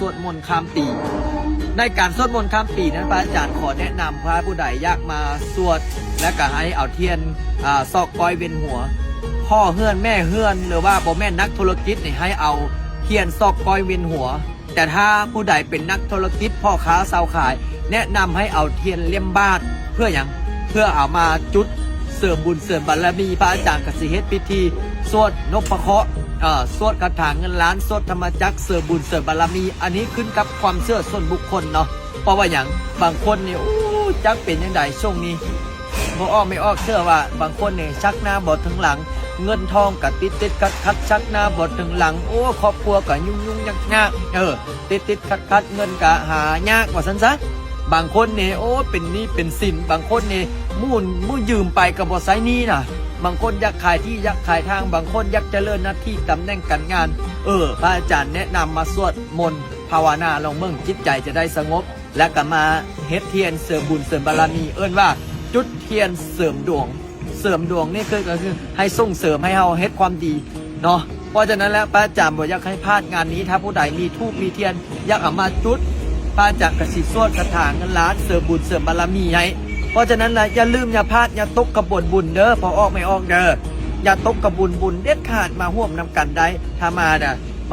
สวดมนต์ข้ามปีในการสวดมนต์ข้ามปีนั้นพระอาจารย์ขอแนะนำพระผู้ใดอยากมาสวดและก็ให้เอาเทียนซอกก้อยเวียนหัวพ่อเฮือนแม่เฮือนหรือว่าบ่แม่นนักธุรกิจนี่ให้เอาเทียนซอกก้อยเวียนหัวแต่ถ้าผู้ใดเป็นนักธุรกิจพ่อค้าเซาขายแนะนำให้เอาเทียนเลี่ยมบาทเพื่ออย่างเพื่อเอามาจุดเสริมบุญเสริมบารมีพระอาจารย์กสิเฮ็ดพิธีสวดนพเคราะห์สวดคาถาเงินล้านสวดธรรมจักรเสริมบุญเสริมบารมีอันนี้ขึ้นกับความเชื่อส่วนบุคคลเนาะเพราะว่าอย่างบางคนนี่จักเป็นยังไงช่วงนี้บ่ออกไม่ออกเชื่อว่าบางคนเนี่ยชักหน้าบอดถึงหลังเงินทองกับติดคัดชักหน้าบอดถึงหลังครอบครัวกับยุ่งยากติดคัดเงินกับหายากกว่าซันซะบางคนเนี่ยเป็นหนี้เป็นสินบางคนเนี่ยมู่ยืมไปกับบอไซนี้น่ะบางคนอยากขายที่อยากขายทางบางคนอยากเจริญหน้าที่ตำแหน่งการงานพระอาจารย์แนะนำมาสวดมนต์ภาวนาลงเมืองจิตใจจะได้สงบและก็มาเฮ็ดเทียนเสริมบุญเสริมบารมีว่าจุดเทียนเสริมดวงนี่คือให้ส่งเสริมให้เฮาเฮ็ดความดีเนาะเพราะฉะนั้นแล้วพระอาจารย์บอกอยากให้พลาดงานนี้ถ้าผู้ใดมีธูปมีเทียนอยากเอามาจุดพระอาจารย์กสิสวดคาถาเงินล้านเสริมบุญเสริมบารมีให้เพราะฉะนั้นแล้วอย่าลืมอย่าพลาดอย่าตกกระบวนบุญเด้อพอออกไม่ออกเด้ออย่าตกกระบุญบุญเด็ดขาดมาร่วมนำกันได้ถ้ามา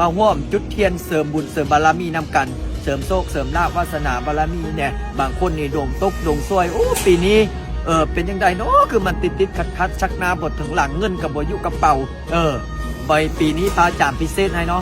มาร่วมจุดเทียนเสริมบุญเสริมบารมีนำกันเสริมโชคเสริมลาภวาสนาบารมีเนี่ยบางคนนี่ดวงตกดวงซวยปีนี้เป็นยังไงเนาะคือมันติดขัดชักหน้าบดถึงหลังเงินกับบอยู่กระเป๋าใบปีนี้พระอาจารย์พิเศษให้เนาะ